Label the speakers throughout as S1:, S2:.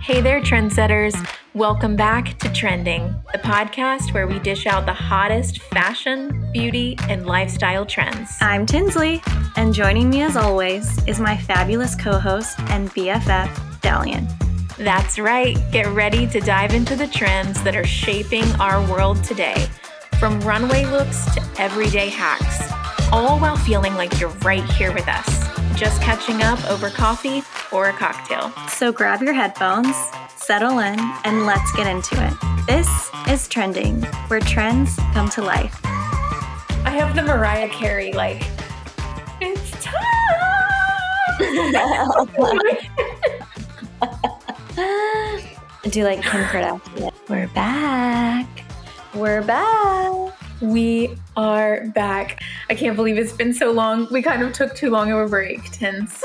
S1: Hey there, trendsetters. Welcome back to Trending, the podcast where we dish out the hottest fashion, beauty, and lifestyle trends.
S2: I'm Tinsley, and joining me as always is my fabulous co-host and BFF, Dallion.
S1: That's right. Get ready to dive into the trends that are shaping our world today, from runway looks to everyday hacks, all while feeling like you're right here with us, just catching up over coffee or a cocktail.
S2: So grab your headphones, settle in, and let's get into it. This is Trending, where trends come to life.
S1: I have the Mariah Carey, it's time!
S2: Do you like Kim Kardashian? We're back. We're back.
S1: We are back. I can't believe it's been so long. We kind of took too long of a break, Tins.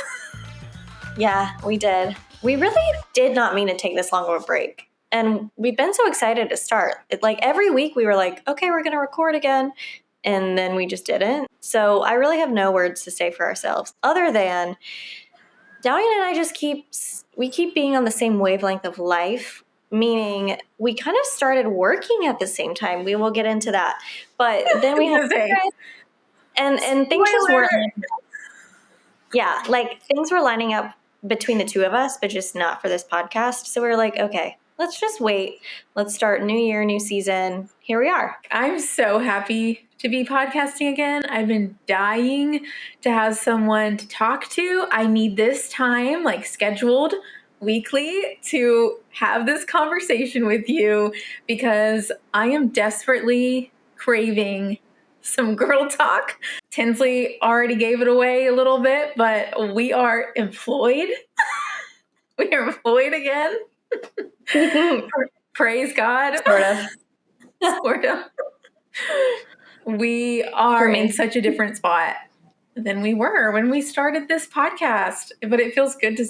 S2: Yeah, we did. We really did not mean to take this long of a break. And we've been so excited to start. Every week we were like, okay, we're going to record again. And then we just didn't. So I really have no words to say for ourselves other than Dallion and I keep being on the same wavelength of life, meaning we kind of started working at the same time. We will get into that. But then we had and things just weren't. Yeah, things were lining up between the two of us, but just not for this podcast. So we were like, okay, let's just wait. Let's start new year, new season. Here we are.
S1: I'm so happy to be podcasting again. I've been dying to have someone to talk to. I need this time, scheduled weekly, to have this conversation with you because I am desperately craving some girl talk. Tinsley already gave it away a little bit, but we are employed. We are employed again. Praise God. Sort of. We are in such a different spot than we were when we started this podcast, but it feels good to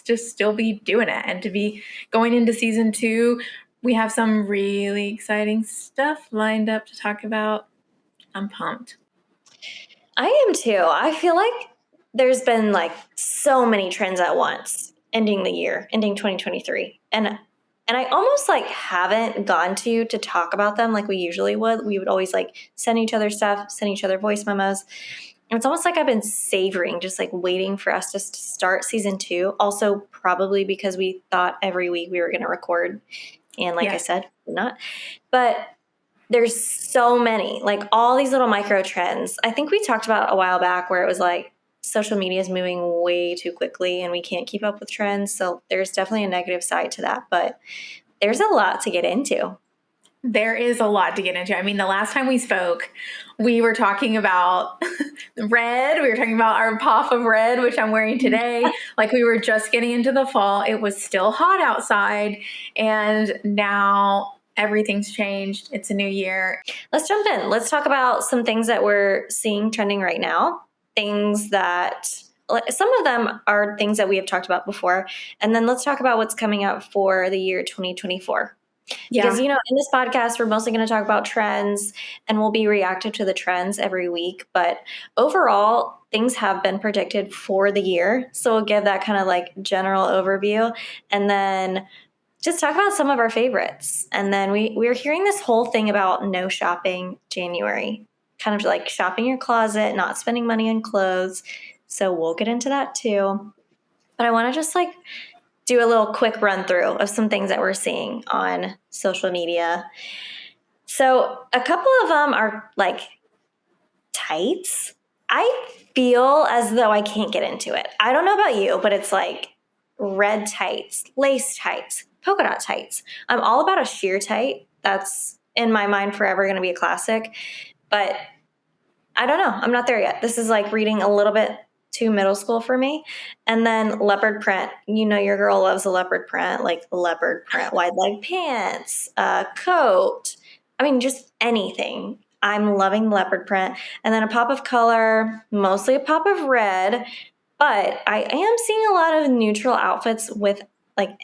S1: just still be doing it and to be going into season 2. We have some really exciting stuff lined up to talk about. I'm pumped.
S2: I am too. I feel like there's been so many trends at once ending 2023. And I almost haven't gone to you to talk about them like we usually would. We would always send each other stuff, send each other voice memos. And it's almost like I've been savoring, just waiting for us to start season 2. Also, probably because we thought every week we were going to record. And I said, we're not. But there's so many, all these little micro trends. I think we talked about a while back where it was social media is moving way too quickly and we can't keep up with trends. So there's definitely a negative side to that, but there's a lot to get into.
S1: There is a lot to get into. I mean, the last time we spoke, we were talking about red. We were talking about our puff of red, which I'm wearing today. We were just getting into the fall. It was still hot outside. And now everything's changed. It's a new year.
S2: Let's jump in. Let's talk about some things that we're seeing trending right now. Things that some of them are things that we have talked about before. And then let's talk about what's coming up for the year 2024. Yeah. Because, in this podcast, we're mostly going to talk about trends and we'll be reactive to the trends every week. But overall, things have been predicted for the year. So we'll give that kind of general overview and then just talk about some of our favorites. And then we're hearing this whole thing about no shopping January, kind of shopping your closet, not spending money on clothes. So we'll get into that too. But I want to just do a little quick run through of some things that we're seeing on social media. So a couple of them are tights. I feel as though I can't get into it. I don't know about you, but it's red tights, lace tights, polka dot tights. I'm all about a sheer tight. That's in my mind forever going to be a classic. But I don't know. I'm not there yet. This is reading a little bit too middle school for me. And then leopard print. Your girl loves a leopard print, leopard print, wide leg pants, coat. I mean, just anything. I'm loving leopard print. And then a pop of color, mostly a pop of red. But I am seeing a lot of neutral outfits with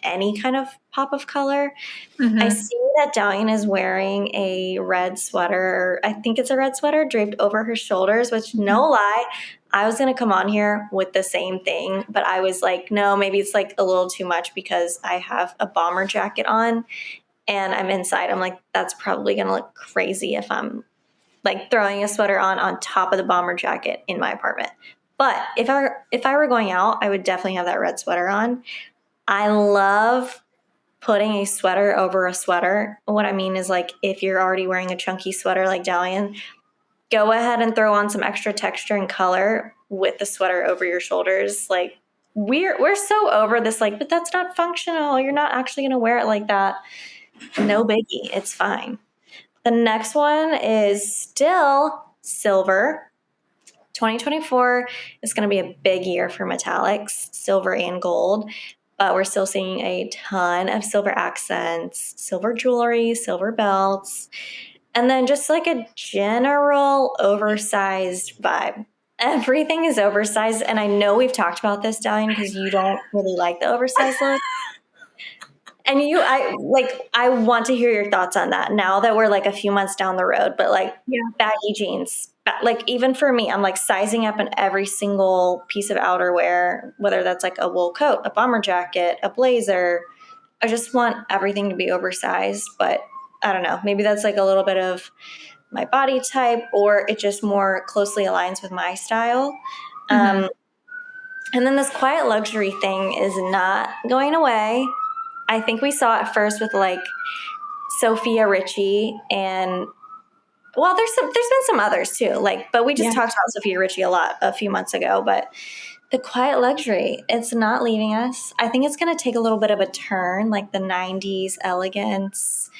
S2: any kind of pop of color. Mm-hmm. I see that Dallion is wearing a red sweater. I think it's a red sweater draped over her shoulders, which no lie, I was going to come on here with the same thing, but I was like, no, maybe it's like a little too much because I have a bomber jacket on and I'm inside. I'm like, that's probably going to look crazy if I'm like throwing a sweater on top of the bomber jacket in my apartment. But if I were going out, I would definitely have that red sweater on. I love putting a sweater over a sweater. What I mean is, like, if you're already wearing a chunky sweater like Dallion, go ahead and throw on some extra texture and color with the sweater over your shoulders. Like, we're so over this, like, but that's not functional. You're not actually going to wear it like that. No biggie. It's fine. The next one is still silver. 2024 is going to be a big year for metallics, silver and gold, but we're still seeing a ton of silver accents, silver jewelry, silver belts, and then just like a general oversized vibe. Everything is oversized, and I know we've talked about this, Dallion, because you don't really like the oversized look. And I want to hear your thoughts on that now that we're like a few months down the road, but like baggy jeans, like even for me, I'm like sizing up in every single piece of outerwear, whether that's like a wool coat, a bomber jacket, a blazer. I just want everything to be oversized, but I don't know, maybe that's like a little bit of my body type, or it just more closely aligns with my style. And then this quiet luxury thing is not going away. I think we saw it first with like Sophia Richie, and well, there's been some others too. Like, but we just talked about Sophia Richie a lot a few months ago. But the quiet luxury, it's not leaving us. I think it's going to take a little bit of a turn, like the '90s elegance.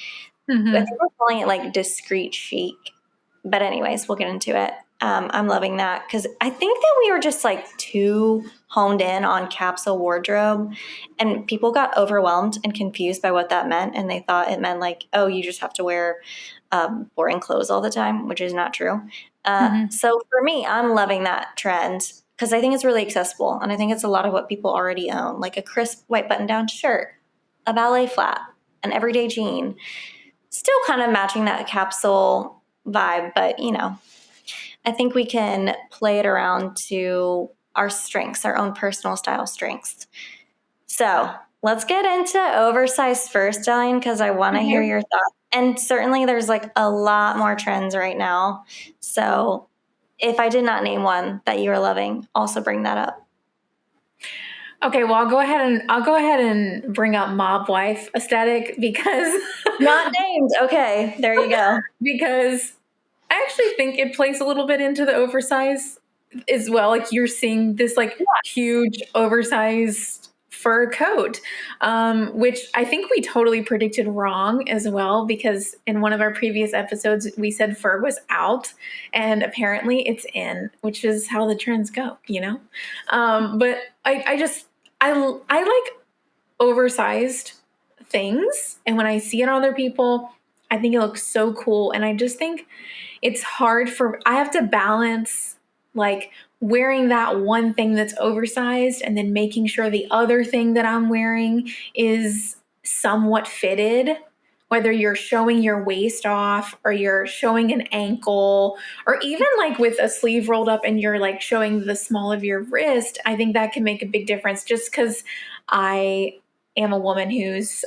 S2: I think we're calling it like discreet chic. But anyways, we'll get into it. I'm loving that because I think that we were just like too honed in on capsule wardrobe, and people got overwhelmed and confused by what that meant, and they thought it meant like, oh, you just have to wear boring clothes all the time, which is not true. So for me, I'm loving that trend because I think it's really accessible, and I think it's a lot of what people already own, like a crisp white button-down shirt, a ballet flat, an everyday jean, still kind of matching that capsule vibe, but you know, I think we can play it around to our strengths, our own personal style strengths. So let's get into oversized first, Dallion, because I want to hear your thoughts. And certainly there's like a lot more trends right now. So if I did not name one that you are loving, also bring that up.
S1: Okay, well, I'll go ahead and bring up mob wife aesthetic because
S2: not named. Okay, there you go.
S1: Because I actually think it plays a little bit into the oversize as well. Like you're seeing this like huge oversized fur coat, which I think we totally predicted wrong as well, because in one of our previous episodes, we said fur was out and apparently it's in, which is how the trends go, you know? But I like oversized things. And when I see it on other people, I think it looks so cool. And I just think it's hard I have to balance like wearing that one thing that's oversized and then making sure the other thing that I'm wearing is somewhat fitted, whether you're showing your waist off or you're showing an ankle, or even like with a sleeve rolled up and you're like showing the small of your wrist. I think that can make a big difference, just because I am a woman who's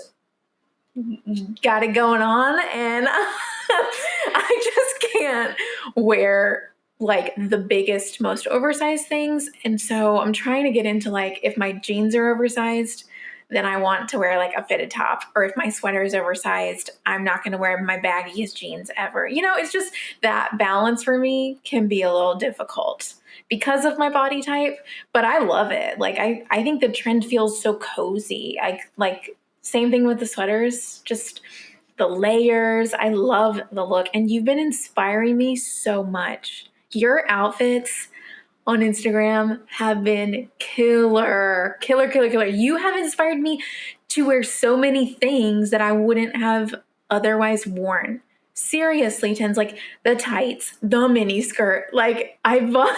S1: got it going on, and I just can't wear like the biggest, most oversized things. And so I'm trying to get into like, if my jeans are oversized, then I want to wear like a fitted top. Or if my sweater is oversized, I'm not going to wear my baggiest jeans ever. You know, it's just that balance for me can be a little difficult because of my body type, but I love it. Like, I think the trend feels so cozy. Like same thing with the sweaters, just the layers. I love the look. And you've been inspiring me so much. Your outfits on Instagram have been killer. You have inspired me to wear so many things that I wouldn't have otherwise worn. Seriously, Tens, like the tights, the mini skirt. Like I bought,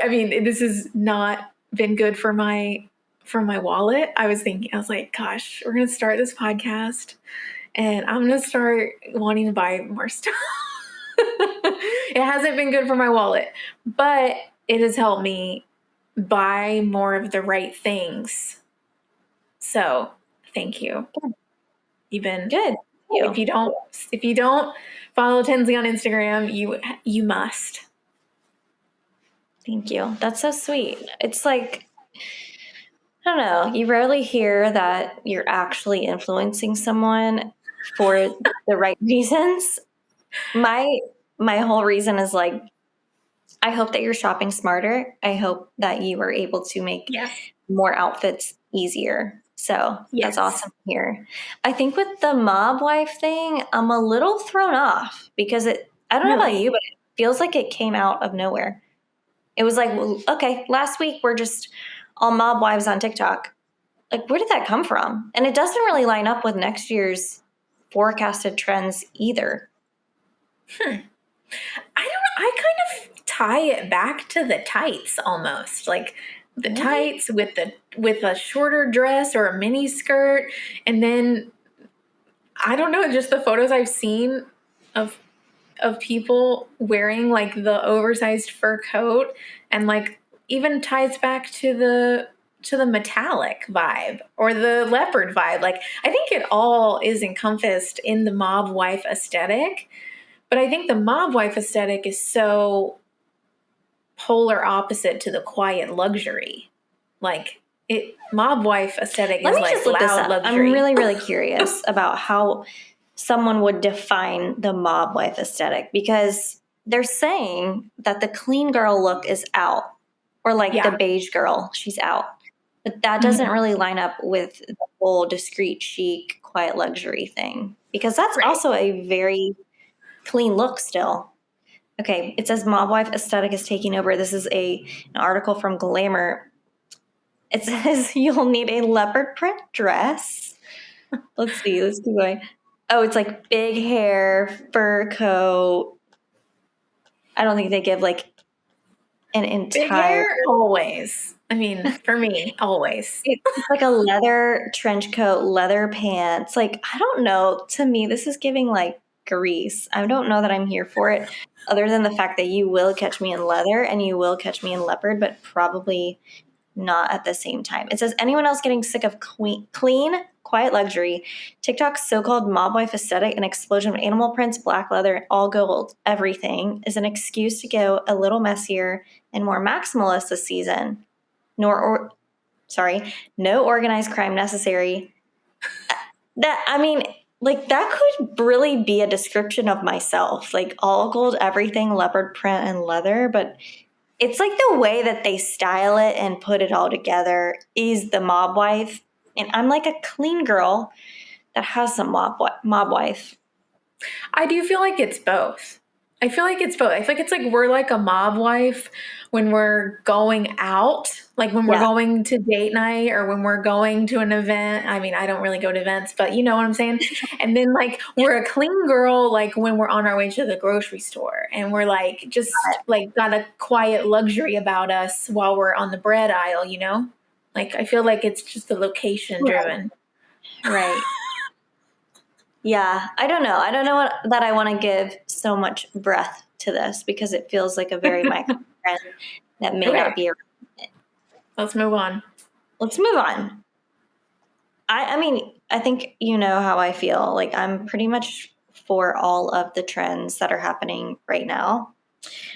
S1: I mean, this has not been good for my wallet. I was like, gosh, we're going to start this podcast and I'm going to start wanting to buy more stuff. It hasn't been good for my wallet, but it has helped me buy more of the right things. So thank you. You've been
S2: Good.
S1: if you don't follow Tinsley on Instagram, you must.
S2: Thank you. That's so sweet. It's like, I don't know, you rarely hear that you're actually influencing someone for the right reasons. My whole reason is like, I hope that you're shopping smarter. I hope that you are able to make
S1: Yes.
S2: more outfits easier. So
S1: Yes.
S2: that's awesome to hear. I think with the mob wife thing, I'm a little thrown off because I don't know about
S1: Really?
S2: you, but it feels like it came out of nowhere. It was like, well, okay, last week we're just all mob wives on TikTok. Like, where did that come from? And it doesn't really line up with next year's forecasted trends either.
S1: I kind of tie it back to the tights almost. Like the
S2: Really?
S1: tights with a shorter dress or a mini skirt, and then I don't know, just the photos I've seen of people wearing like the oversized fur coat, and like even ties back to the metallic vibe or the leopard vibe. Like I think it all is encompassed in the mob wife aesthetic, but I think the mob wife aesthetic is so polar opposite to the quiet luxury. Like it mob wife aesthetic
S2: Let
S1: is
S2: me
S1: like
S2: just look this
S1: loud
S2: up.
S1: luxury.
S2: I'm really, really curious about how someone would define the mob wife aesthetic because they're saying that the clean girl look is out, or like the
S1: Yeah.
S2: beige girl, she's out. But that doesn't really line up with the whole discreet, chic, quiet luxury thing because that's
S1: Right.
S2: also a very clean look still. Okay, it says mob wife aesthetic is taking over. This is an article from Glamour. It says you'll need a leopard print dress. Let's see. Let's keep going. Oh, it's like big hair, fur coat. I don't think they give like an
S1: Big
S2: entire.
S1: hair, always. I mean, for me, always.
S2: It's like a leather trench coat, leather pants. Like, I don't know. To me, this is giving like grease. I don't know that I'm here for it, other than the fact that you will catch me in leather and you will catch me in leopard, but probably not at the same time. It says anyone else getting sick of clean, quiet luxury, TikTok's so-called mob wife aesthetic, an explosion of animal prints, black leather, all gold, everything is an excuse to go a little messier and more maximalist this season. No organized crime necessary. That could really be a description of myself, like all gold, everything, leopard print and leather, but it's like the way that they style it and put it all together is the mob wife. And I'm like a clean girl that has some mob wife.
S1: I do feel like it's both. I feel like it's both. I feel like it's like we're like a mob wife when we're going out, like when we're going to date night or when we're going to an event. I mean, I don't really go to events, but you know what I'm saying? And then like we're a clean girl like when we're on our way to the grocery store and we're like just like got a quiet luxury about us while we're on the bread aisle, you know? Like I feel like it's just the location driven.
S2: Right. Yeah, I don't know. I don't know that I want to give so much breath to this because it feels like a very micro trend that may not be around.
S1: Let's move on.
S2: Let's move on. I mean, I think you know how I feel. Like I'm pretty much for all of the trends that are happening right now.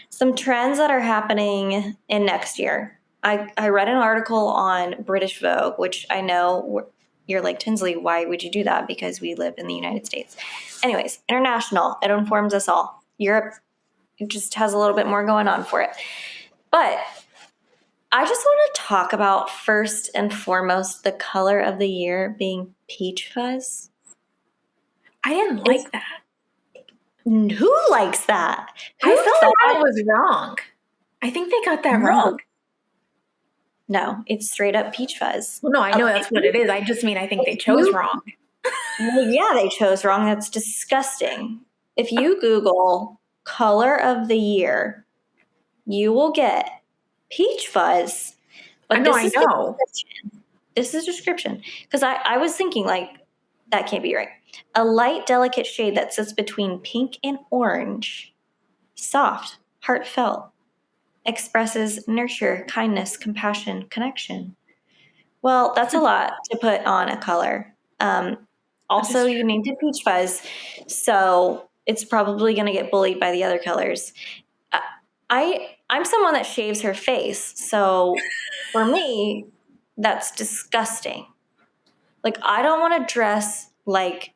S2: Some trends that are happening in next year. I read an article on British Vogue, which I know you're like, Tinsley, why would you do that? Because we live in the United States. Anyways, international, it informs us all. Europe just has a little bit more going on for it. But I just want to talk about first and foremost the color of the year being peach fuzz.
S1: I didn't like that.
S2: Who likes that?
S1: I felt like that was wrong. I think they got that wrong.
S2: No, it's straight up peach fuzz.
S1: Well, no, I know that's what it is. I just mean I think they chose wrong.
S2: Well, yeah, they chose wrong. That's disgusting. If you Google color of the year, you will get peach fuzz. But
S1: I know.
S2: This is description. Because I was thinking, like, that can't be right. A light, delicate shade that sits between pink and orange. Soft, heartfelt. expresses nurture, kindness, compassion, connection. Well, that's a lot to put on a color.
S1: That is
S2: Also, you
S1: true.
S2: named it peach fuzz, so it's probably going to get bullied by the other colors. I'm someone that shaves her face, so for me, that's disgusting. Like, I don't want to dress like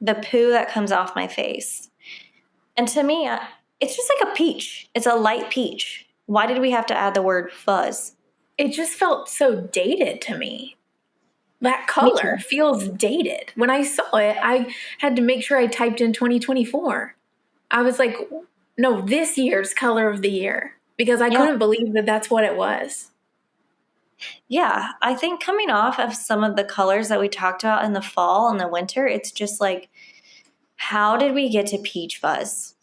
S2: the poo that comes off my face. And to me, it's just like a peach. It's a light peach. Why did we have to add the word fuzz?
S1: It just felt so dated to me. That
S2: Me
S1: color
S2: too.
S1: feels dated. When I saw it, I had to make sure I typed in 2024. I was like, no, this year's color of the year, because I
S2: Yeah.
S1: couldn't believe that that's what it was.
S2: Yeah. I think coming off of some of the colors that we talked about in the fall and the winter, it's just like, how did we get to peach fuzz?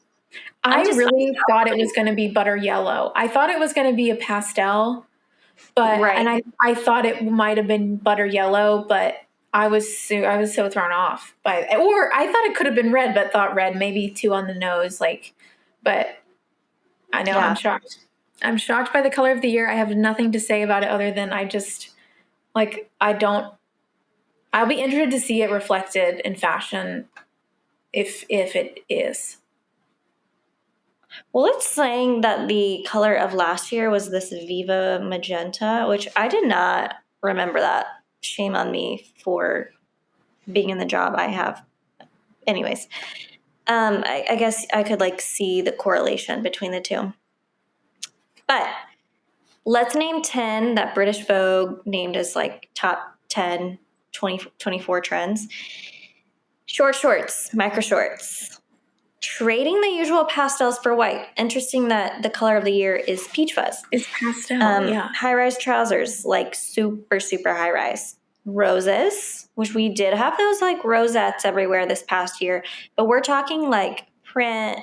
S1: I
S2: I'm just
S1: really thought it was going to be butter yellow. I thought it was going to be a pastel, but
S2: right.
S1: and I thought it might have been butter yellow, but I was so thrown off by, or I thought it could have been red, but thought red maybe too on the nose, like. But I know I'm
S2: Yeah.
S1: shocked. I'm shocked by the color of the year. I have nothing to say about it other than I just like I don't. I'll be interested to see it reflected in fashion if it is.
S2: Well, it's saying that the color of last year was this Viva Magenta, which I did not remember that. Shame on me for being in the job I have. Anyways, I guess I could like see the correlation between the two. But let's name 10 that British Vogue named as like top 10 2024 trends. Short shorts, micro shorts. Trading the usual pastels for white. Interesting that the color of the year is peach fuzz.
S1: It's pastel, yeah.
S2: High rise trousers, like super, super high rise. Roses, which we did have those like rosettes everywhere this past year, but we're talking like print,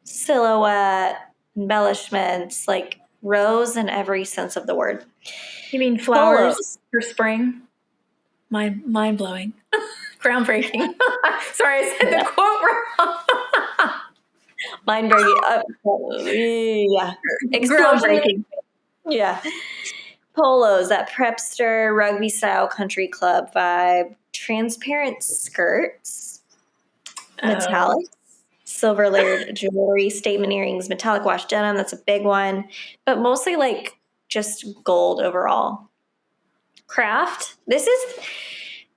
S2: silhouette, embellishments, like rose in every sense of the word.
S1: You mean flowers
S2: Polos.
S1: for spring? Mind blowing, groundbreaking. Sorry, I said
S2: Yeah.
S1: the quote wrong.
S2: Mind breaking. Yeah. Explosion.
S1: Groundbreaking.
S2: Yeah. Polos, that prepster rugby style country club vibe. Transparent skirts,
S1: Oh,
S2: metallic, silver layered jewelry, statement earrings, metallic wash denim. That's a big one, but mostly like just gold overall. Craft. This is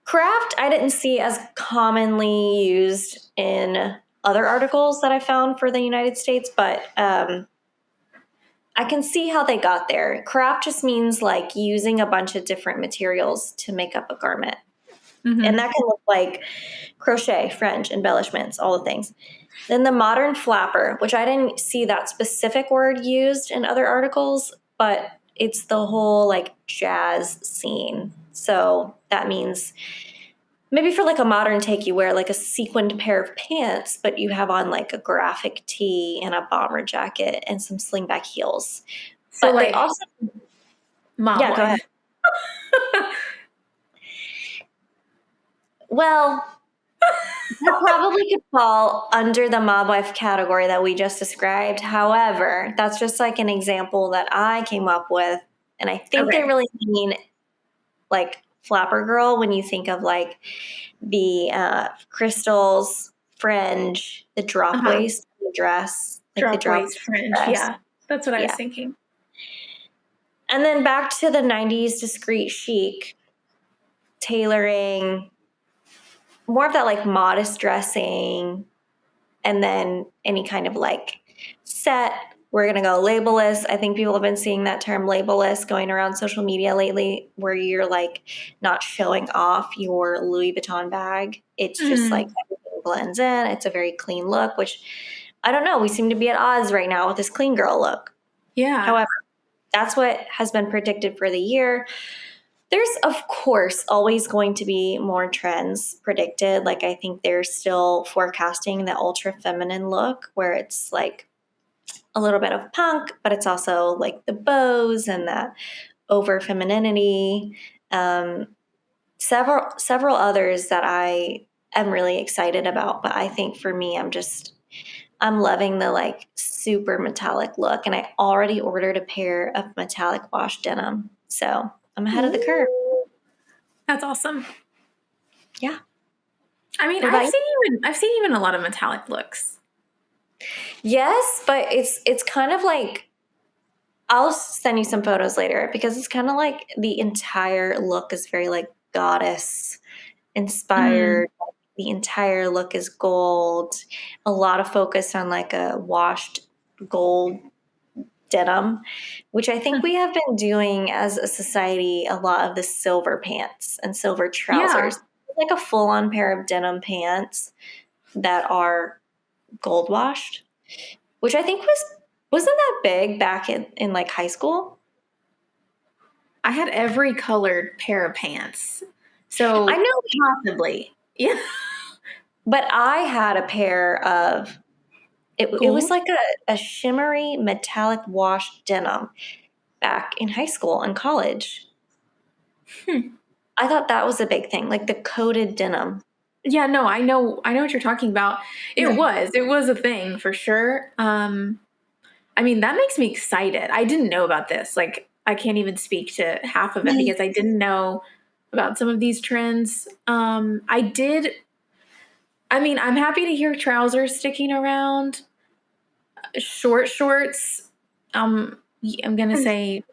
S2: craft. I didn't see as commonly used in other articles that I found for the United States, but I can see how they got there. Craft just means like using a bunch of different materials to make up a garment. And that can look like crochet, French, embellishments, all the things. Then the modern flapper, which I didn't see that specific word used in other articles, but it's the whole like jazz scene. So that means maybe for like a modern take, you wear like a sequined pair of pants, but you have on like a graphic tee and a bomber jacket and some slingback heels.
S1: so
S2: But they
S1: like
S2: also,
S1: mob
S2: yeah, go ahead.
S1: wife.
S2: Well, that probably could fall under the mob wife category that we just described. However, that's just like an example that I came up with. And I think they
S1: Okay.
S2: really mean like flapper girl when you think of like the crystals, fringe, the drop
S1: Uh-huh.
S2: waist, the dress, like the
S1: Drop
S2: drop
S1: waist fringe.
S2: dress.
S1: Yeah, that's what I was
S2: Yeah.
S1: thinking.
S2: And then back to the 90s discreet chic, tailoring, more of that like modest dressing, and then any kind of like set. We're going to go labelless. I think people have been seeing that term labelless going around social media lately, where you're like not showing off your Louis Vuitton bag. It's just like everything blends in. It's a very clean look, which I don't know. We seem to be at odds right now with this clean girl look.
S1: Yeah.
S2: However, that's what has been predicted for the year. There's, of course, always going to be more trends predicted. Like, I think they're still forecasting the ultra feminine look where it's like a little bit of punk, but it's also like the bows and that over femininity. Several others that I am really excited about. But I think for me, I'm loving the like super metallic look, and I already ordered a pair of metallic wash denim. So I'm ahead of the curve.
S1: That's awesome.
S2: Yeah.
S1: I mean,
S2: What about you?
S1: I've seen even a lot of metallic looks.
S2: Yes, but it's kind of like, I'll send you some photos later because it's kind of like the entire look is very like goddess
S1: Mm,
S2: inspired. The entire look is gold. A lot of focus on like a washed gold denim, which I think we have been doing as a society, a lot of the silver pants and silver
S1: yeah.
S2: trousers. Like a full on pair of denim pants that are gold washed, which I think wasn't that big back in like high school.
S1: I had every colored pair of pants.
S2: I
S1: So
S2: know,
S1: possibly. Yeah.
S2: but I had a pair of it was
S1: Gold?
S2: like a shimmery metallic wash denim back in high school and college.
S1: Hmm.
S2: I thought that was a big thing, like the coated denim.
S1: Yeah, no, I know what you're talking about.
S2: Yeah.
S1: It was a thing for sure. I mean, that makes me excited. I didn't know about this. Like, I can't even speak to half of it
S2: Me.
S1: because I didn't know about some of these trends. I mean, I'm happy to hear trousers sticking around. Short shorts, I'm gonna say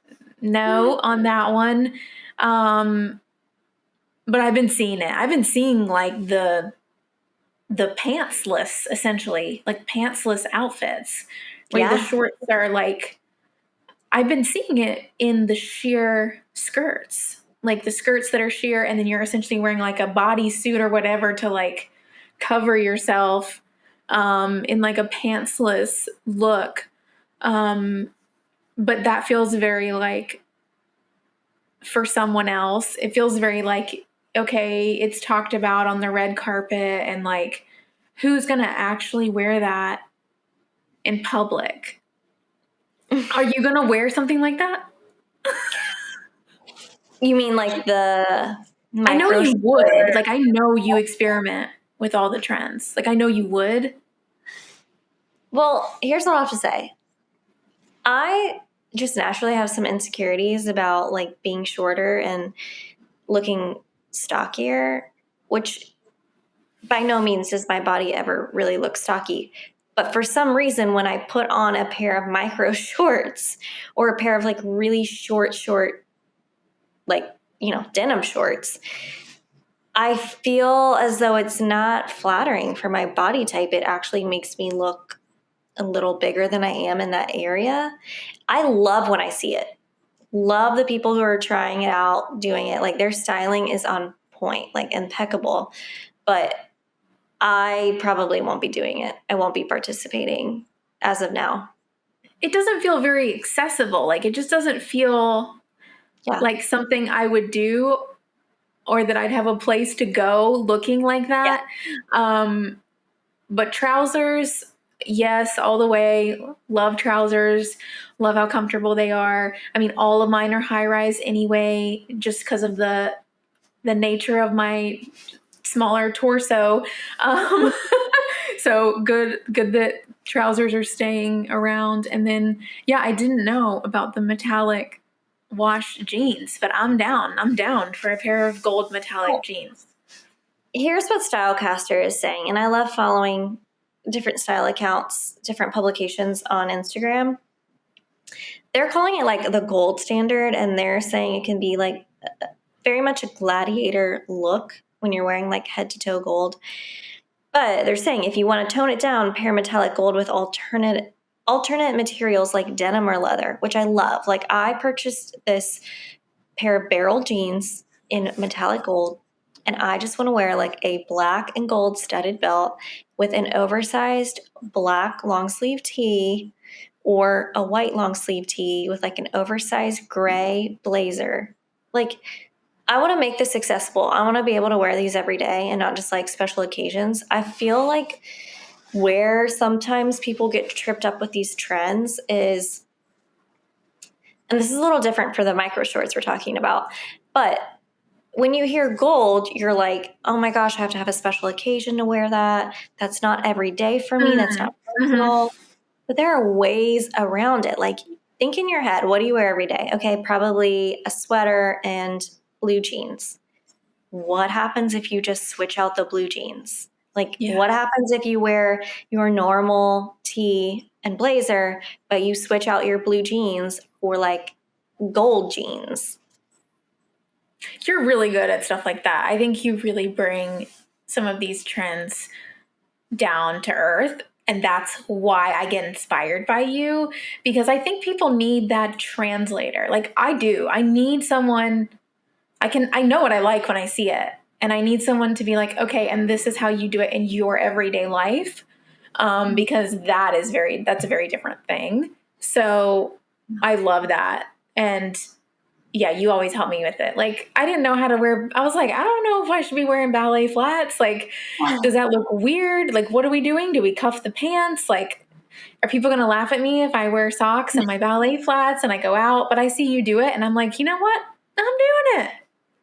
S1: no on that one. Um, but I've been seeing it. I've been seeing like the pantsless, essentially, like pantsless outfits, where the
S2: Yeah.
S1: shorts are like, I've been seeing it in the sheer skirts, like the skirts that are sheer, and then you're essentially wearing like a bodysuit or whatever to like cover yourself in like a pantsless look. Um, but that feels very like for someone else. It feels very like, okay, it's talked about on the red carpet, and like, who's gonna actually wear that in public? Are you gonna wear something like that?
S2: You mean like the
S1: I know
S2: micro
S1: you would.
S2: short?
S1: Like, I know you experiment with all the trends. Like, I know you would.
S2: Well, here's what I have to say. I just naturally have some insecurities about like being shorter and looking stockier, which by no means does my body ever really look stocky. But for some reason, when I put on a pair of micro shorts or a pair of like really short, like, denim shorts, I feel as though it's not flattering for my body type. It actually makes me look a little bigger than I am in that area. I love when I see it. Love the people who are trying it out, doing it. Like their styling is on point, like impeccable. But I probably won't be doing it. I won't be participating as of now.
S1: It doesn't feel very accessible. Like, it just doesn't feel
S2: Yeah.
S1: like something I would do, or that I'd have a place to go looking like
S2: Yeah.
S1: that. Um, but trousers, yes, all the way. Love trousers. Love how comfortable they are. I mean, all of mine are high rise anyway, just because of the nature of my smaller torso. Um, so good that trousers are staying around. And then, yeah, I didn't know about the metallic wash jeans, but I'm down. I'm down for a pair of gold metallic jeans.
S2: Here's what Stylecaster is saying, and I love following different style accounts, different publications on Instagram. They're calling it like the gold standard, and they're saying it can be like very much a gladiator look when you're wearing like head to toe gold. But they're saying if you want to tone it down, pair metallic gold with alternate materials like denim or leather, which I love. Like I purchased this pair of barrel jeans in metallic gold, and I just want to wear like a black and gold studded belt with an oversized black long sleeve tee or a white long sleeve tee with like an oversized gray blazer. Like I want to make this accessible. I want to be able to wear these every day and not just like special occasions. I feel like where sometimes people get tripped up with these trends is, and this is a little different for the micro shorts we're talking about, but when you hear gold, you're like, oh my gosh, I have to have a special occasion to wear that. That's not every day for me. That's not
S1: Mm-hmm.
S2: personal. But there are ways around it. Like, think in your head, what do you wear every day? Okay, probably a sweater and blue jeans. What happens if you just switch out the blue jeans? Like,
S1: Yeah.
S2: what happens if you wear your normal tee and blazer, but you switch out your blue jeans for like gold jeans?
S1: You're really good at stuff like that. I think you really bring some of these trends down to earth. And that's why I get inspired by you, because I think people need that translator. Like I do. I need someone I know what I like when I see it. And I need someone to be like, okay, and this is how you do it in your everyday life. Because that's a very different thing. So I love that. And yeah, you always help me with it. Like, I didn't know how to wear, I was like, I don't know if I should be wearing ballet flats. Like, does that look weird? Like, what are we doing? Do we cuff the pants? Like, are people going to laugh at me if I wear socks and my ballet flats and I go out? But I see you do it and I'm like, you know what? I'm doing it.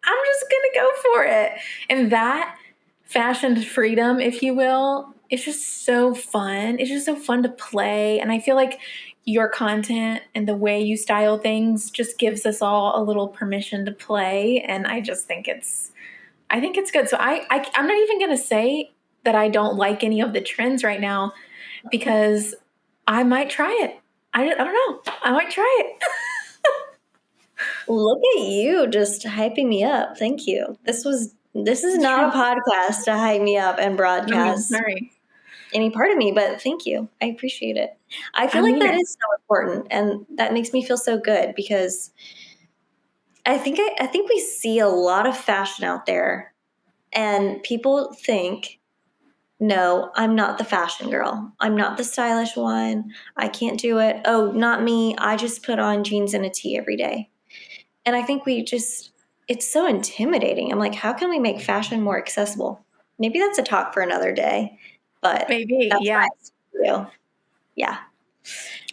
S1: I'm just going to go for it. And that fashion freedom, if you will, it's just so fun. It's just so fun to play. And I feel like your content and the way you style things just gives us all a little permission to play. And I think it's good. So I'm not even going to say that I don't like any of the trends right now because I might try it. I don't know. I might try it.
S2: Look at you just hyping me up. Thank you. This is not a podcast to hype me up and
S1: I'm
S2: broadcast
S1: sorry.
S2: any part of me, but thank you. I appreciate it. I feel
S1: I
S2: like
S1: mean
S2: that
S1: it.
S2: is so important, and that makes me feel so good because I think we see a lot of fashion out there, and people think, no, I'm not the fashion girl. I'm not the stylish one. I can't do it. Oh, not me. I just put on jeans and a tee every day. And I think it's so intimidating. I'm like, how can we make fashion more accessible? Maybe that's a talk for another day, but
S1: Maybe.
S2: that's
S1: Yeah.
S2: my view. Yeah.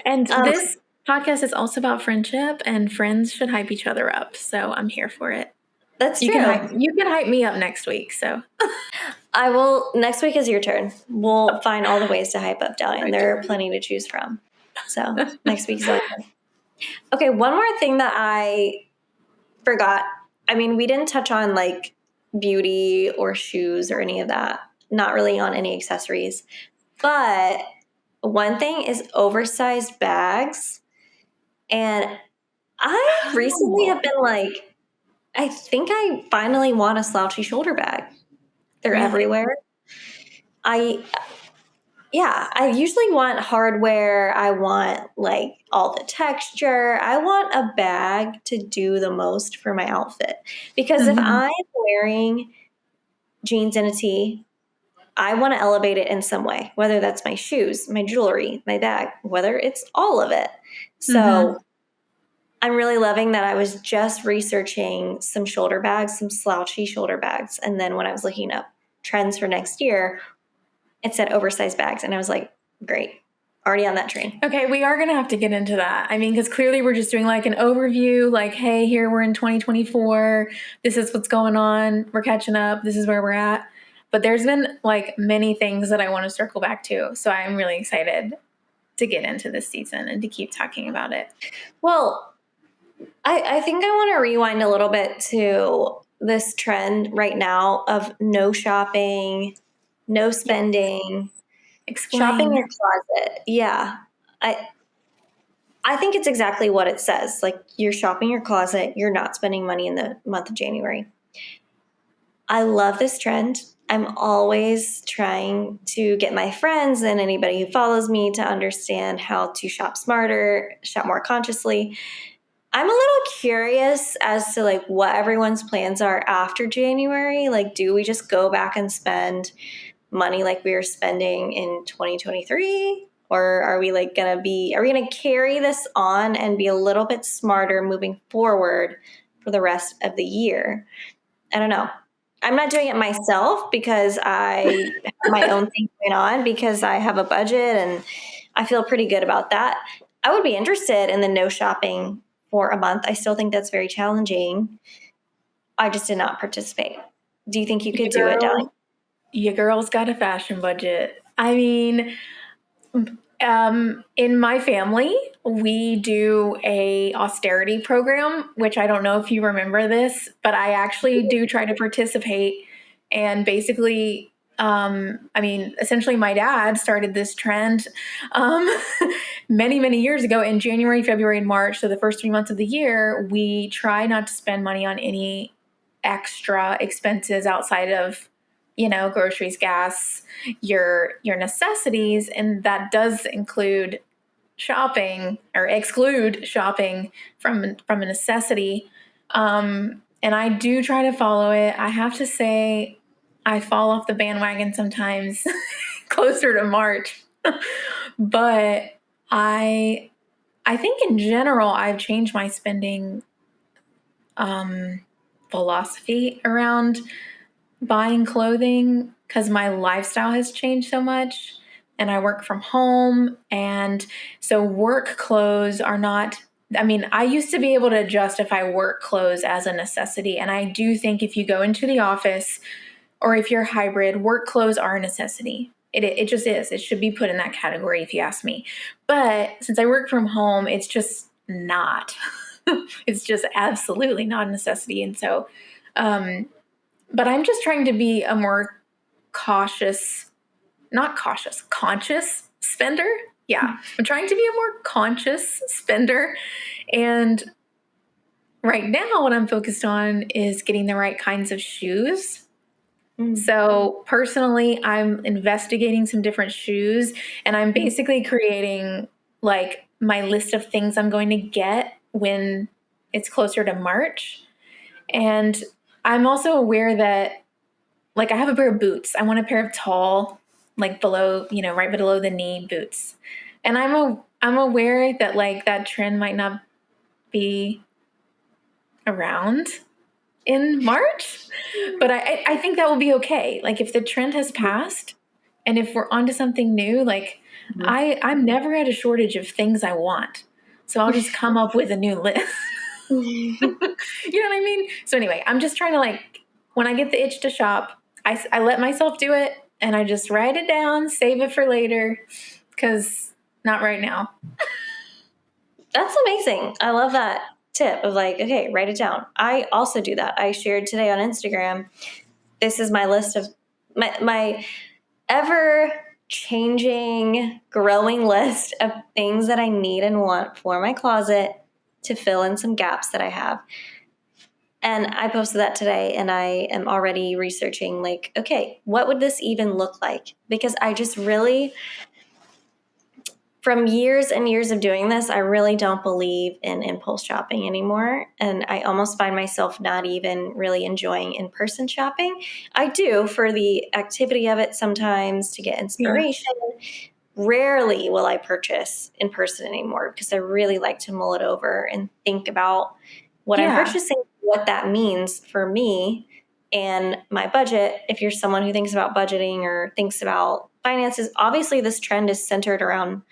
S1: And
S2: Um,
S1: this podcast is also about friendship, and friends should hype each other up. So I'm here for it.
S2: that's true.
S1: You can hype me up next week. So
S2: I will. Next week is your turn. We'll find all the ways to hype up Dallion. There are plenty to choose from. So next week's all good. Okay, one more thing that I forgot. I mean, we didn't touch on like beauty or shoes or any of that. Not really on any accessories. But one thing is oversized bags. And I recently have been like, I think I finally want a slouchy shoulder bag. They're
S1: really,
S2: everywhere. I Yeah, I usually want hardware. I want like all the texture. I want a bag to do the most for my outfit. Because if
S1: Mhm.
S2: I'm wearing jeans and a tee, I want to elevate it in some way, whether that's my shoes, my jewelry, my bag, whether it's all of it.
S1: Mhm.
S2: So I'm really loving that I was just researching some shoulder bags, some slouchy shoulder bags. And then when I was looking up trends for next year, it said oversized bags. And I was like, great, already on that train.
S1: Okay, we are gonna have to get into that. I mean, because clearly we're just doing like an overview, like, hey, here we're in 2024. This is what's going on. We're catching up. This is where we're at. But there's been like many things that I want to circle back to. So I'm really excited to get into this season and to keep talking about it.
S2: Well, I think I want to rewind a little bit to this trend right now of no shopping, no spending, shopping your
S1: Explain.
S2: closet. Yeah. I I think it's exactly what it says. Like you're shopping your closet, you're not spending money in the month of January. I love this trend. I'm always trying to get my friends and anybody who follows me to understand how to shop smarter, shop more consciously. I'm a little curious as to like what everyone's plans are after January. Like, do we just go back and spend money like we were spending in 2023? Or are we are we gonna carry this on and be a little bit smarter moving forward for the rest of the year? I don't know. I'm not doing it myself because I have my own thing going on because I have a budget and I feel pretty good about that. I would be interested in the no shopping for a month. I still think that's very challenging. I just did not participate. Do you think you could do
S1: Your
S2: it, Dallion?
S1: your girl's got a fashion budget. I mean, in my family, we do a austerity program, which I don't know if you remember this, but I actually do try to participate. And basically, I mean, essentially, my dad started this trend um, many, many years ago in January, February, and March. So the first 3 months of the year, we try not to spend money on any extra expenses outside of, groceries, gas, your necessities, and that does include shopping or exclude shopping from a necessity. And I do try to follow it. I have to say, I fall off the bandwagon sometimes closer to March, but I think in general I've changed my spending philosophy around buying clothing because my lifestyle has changed so much and I work from home. And so work clothes are not, I mean, I used to be able to justify work clothes as a necessity. And I do think if you go into the office or if you're hybrid, work clothes are a necessity. It just is. It should be put in that category if you ask me. But since I work from home, it's just not. It's just absolutely not a necessity. And so, but I'm just trying to be a more conscious spender. Yeah, I'm trying to be a more conscious spender. And right now, what I'm focused on is getting the right kinds of shoes. So personally, I'm investigating some different shoes and I'm basically creating like my list of things I'm going to get when it's closer to March. And I'm also aware that like I have a pair of boots. I want a pair of tall, like below, right below the knee boots. And I'm aware that like that trend might not be around in March, but I think that will be okay. Like if the trend has passed and if we're onto something new, like I'm never at a shortage of things I want. So I'll just come up with a new list. You know what I mean? So anyway, I'm just trying to like, when I get the itch to shop, I let myself do it and I just write it down, save it for later, because not right now.
S2: That's amazing. I love that tip of like, okay, write it down. I also do that. I shared today on Instagram. This is my list of my ever changing, growing list of things that I need and want for my closet to fill in some gaps that I have. And I posted that today and I am already researching like, okay, what would this even look like? Because I just really, from years and years of doing this, I really don't believe in impulse shopping anymore. And I almost find myself not even really enjoying in-person shopping. I do for the activity of it sometimes to get inspiration. Yeah. Rarely will I purchase in person anymore because I really like to mull it over and think about what I'm purchasing, what that means for me and my budget. If you're someone who thinks about budgeting or thinks about finances, obviously this trend is centered around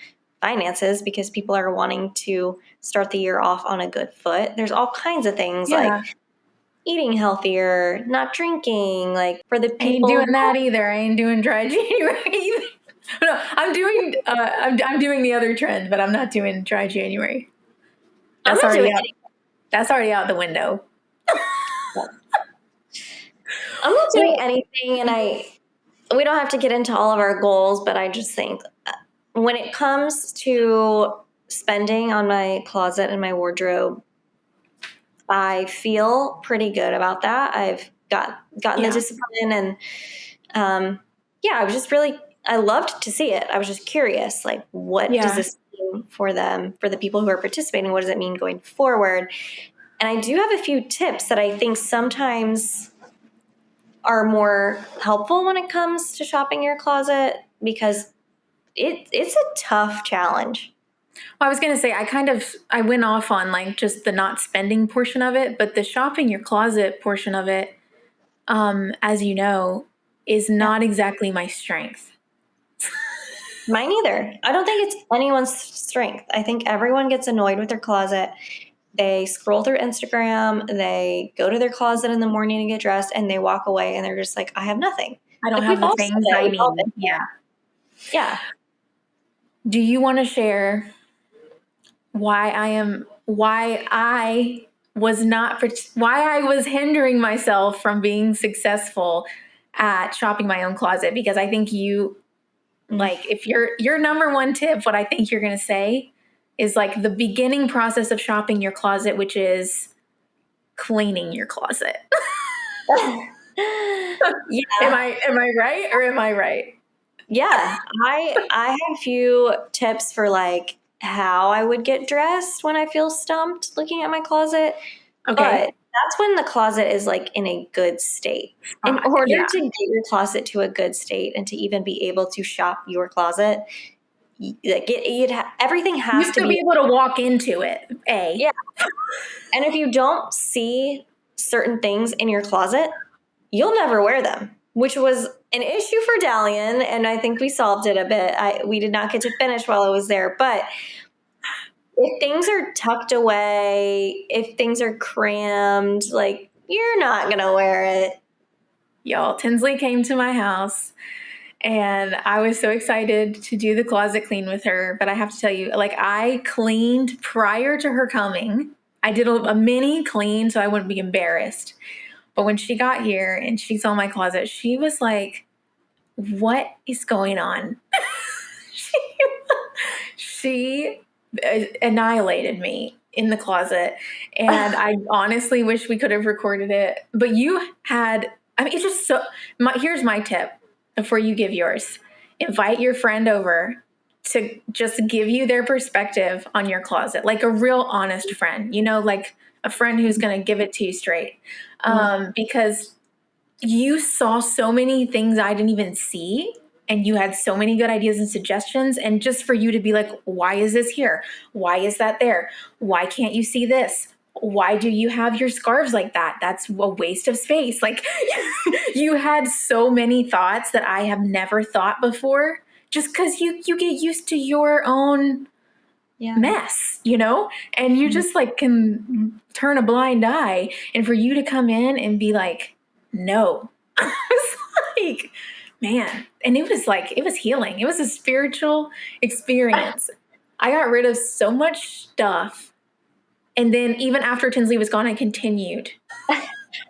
S2: finances because people are wanting to start the year off on a good foot. There's all kinds of things like eating healthier, not drinking, like for the people.
S1: I ain't doing that either. I ain't doing dry January either. No, I'm doing I'm doing the other trend, but I'm not doing dry January. That's already out. That's already out the window.
S2: I'm not doing anything, and we don't have to get into all of our goals, but I just think when it comes to spending on my closet and my wardrobe, I feel pretty good about that. I've gotten the discipline, and I was just really, I loved to see it. I was just curious, like, what does this mean for them, for the people who are participating? What does it mean going forward? And I do have a few tips that I think sometimes are more helpful when it comes to shopping your closet because it's a tough challenge.
S1: Well, I was going to say, I went off on like just the not spending portion of it, but the shopping your closet portion of it, as you know, is not exactly my strength.
S2: Mine either. I don't think it's anyone's strength. I think everyone gets annoyed with their closet They scroll through Instagram, they go to their closet in the morning to get dressed, and they walk away and they're just like, I have nothing.
S1: I don't
S2: Like,
S1: have
S2: we've
S1: the
S2: all said
S1: things
S2: it.
S1: I
S2: We've all
S1: need.
S2: been
S1: Yeah.
S2: there. Yeah.
S1: Do you want to share why I was not, why I was hindering myself from being successful at shopping my own closet? Because I think you, like, if your number one tip, what I think you're going to say is like the beginning process of shopping your closet, which is cleaning your closet.
S2: Yeah.
S1: Am I right or am I right?
S2: Yeah. I have a few tips for like how I would get dressed when I feel stumped looking at my closet.
S1: Okay.
S2: But that's when the closet is like in a good state. In order
S1: Yeah.
S2: to get your closet to a good state and to even be able to shop your closet, everything
S1: You
S2: has
S1: have
S2: to
S1: to be
S2: be.
S1: able to walk into it.
S2: Yeah. And if you don't see certain things in your closet, you'll never wear them, which was an issue for Dallion. And I think we solved it a bit. We did not get to finish while I was there. But if things are tucked away, if things are crammed, like, you're not going to wear it.
S1: Y'all, Tinsley came to my house and I was so excited to do the closet clean with her. But I have to tell you, like, I cleaned prior to her coming. I did a mini clean so I wouldn't be embarrassed. But when she got here and she saw my closet, she was like, what is going on? she annihilated me in the closet. And I honestly wish we could have recorded it. But you had, I mean, it's just so, here's my tip before you give yours. Invite your friend over to just give you their perspective on your closet, like a real honest friend, like a friend who's going to give it to you straight. Because you saw so many things I didn't even see, and you had so many good ideas and suggestions. And just for you to be like, why is this here? Why is that there? Why can't you see this? Why do you have your scarves like that? That's a waste of space. Like, you had so many thoughts that I have never thought before, just because you get used to your own mess, and you just like can turn a blind eye. And for you to come in and be like, no, I was like, man. And it was healing. It was a spiritual experience. I got rid of so much stuff. And then even after Tinsley was gone, I continued.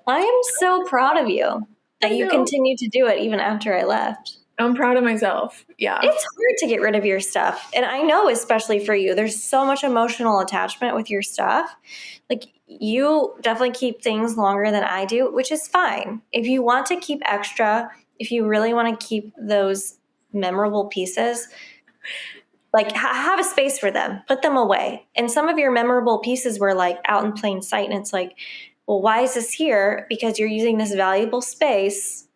S2: I am so proud of you that you continued to do it even after I left.
S1: I'm proud of myself. Yeah.
S2: It's hard to get rid of your stuff. And I know, especially for you, there's so much emotional attachment with your stuff. Like, you definitely keep things longer than I do, which is fine. If you want to keep extra, if you really want to keep those memorable pieces, like, have a space for them, put them away. And some of your memorable pieces were like out in plain sight. And it's like, well, why is this here? Because you're using this valuable space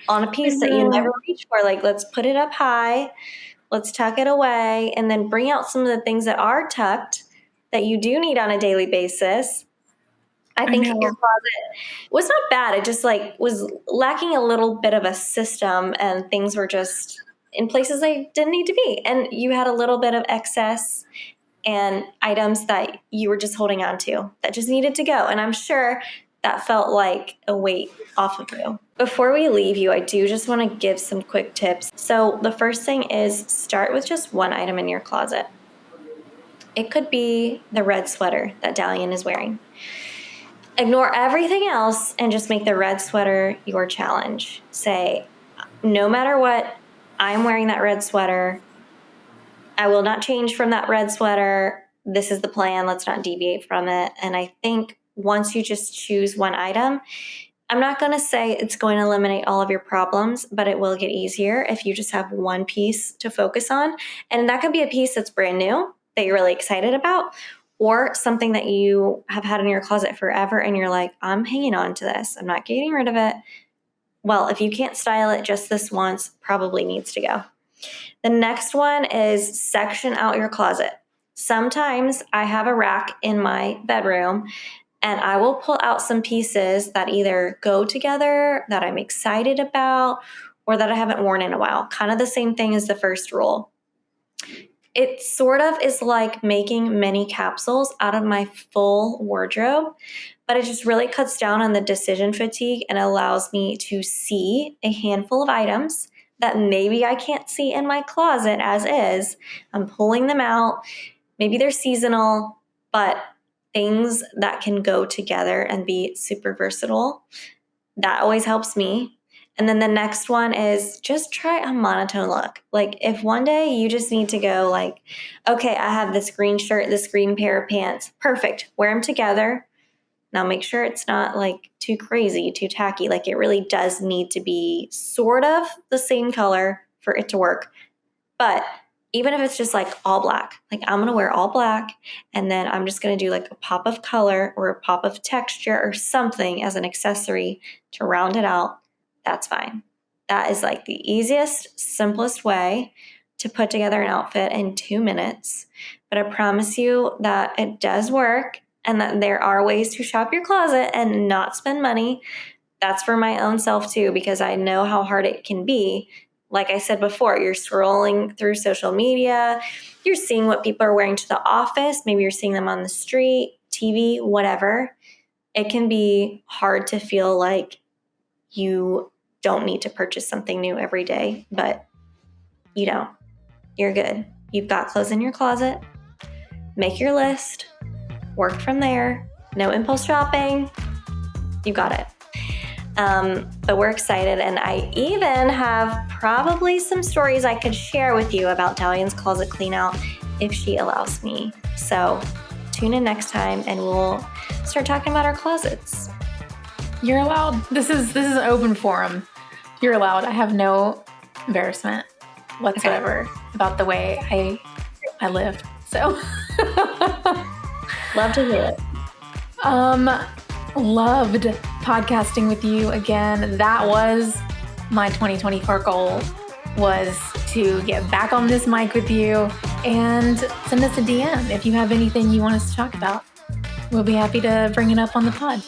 S2: on a piece that you never reach for. Like, let's put it up high, let's tuck it away, and then bring out some of the things that are tucked that you do need on a daily basis. I think your closet was not bad. It just like was lacking a little bit of a system, and things were just in places they didn't need to be. And you had a little bit of excess and items that you were just holding on to that just needed to go. And I'm sure that felt like a weight off of you. Before we leave you, I do just want to give some quick tips. So the first thing is start with just one item in your closet. It could be the red sweater that Dallion is wearing. Ignore everything else and just make the red sweater your challenge. Say, no matter what, I'm wearing that red sweater. I will not change from that red sweater. This is the plan. Let's not deviate from it. And I think once you just choose one item, I'm not going to say it's going to eliminate all of your problems, but it will get easier if you just have one piece to focus on. And that could be a piece that's brand new that you're really excited about, or something that you have had in your closet forever and you're like, I'm hanging on to this. I'm not getting rid of it. Well, if you can't style it just this once, probably needs to go. The next one is section out your closet. Sometimes I have a rack in my bedroom and I will pull out some pieces that either go together, that I'm excited about, or that I haven't worn in a while. Kind of the same thing as the first rule. It sort of is like making mini capsules out of my full wardrobe, but it just really cuts down on the decision fatigue and allows me to see a handful of items that maybe I can't see in my closet as is. I'm pulling them out. Maybe they're seasonal, but things that can go together and be super versatile. That always helps me. And then the next one is just try a monotone look. Like if one day you just need to go like, okay, I have this green shirt, this green pair of pants. Perfect. Wear them together. Now make sure it's not like too crazy, too tacky. Like it really does need to be sort of the same color for it to work. But even if it's just like all black, like I'm going to wear all black and then I'm just going to do like a pop of color or a pop of texture or something as an accessory to round it out. That's fine. That is like the easiest, simplest way to put together an outfit in 2 minutes. But I promise you that it does work and that there are ways to shop your closet and not spend money. That's for my own self too, because I know how hard it can be. Like I said before, you're scrolling through social media, you're seeing what people are wearing to the office, maybe you're seeing them on the street, TV, whatever. It can be hard to feel like you don't need to purchase something new every day, but you don't. You're good. You've got clothes in your closet. Make your list. Work from there. No impulse shopping. You got it. But we're excited, and I even have probably some stories I could share with you about Dallion's closet clean out if she allows me. So tune in next time and we'll start talking about our closets.
S1: You're allowed. This is an open forum. You're allowed. I have no embarrassment whatsoever about the way I live. So
S2: love to hear it.
S1: Loved podcasting with you again. That was my 2024 goal, was to get back on this mic with you and send us a DM if you have anything you want us to talk about. We'll be happy to bring it up on the pod.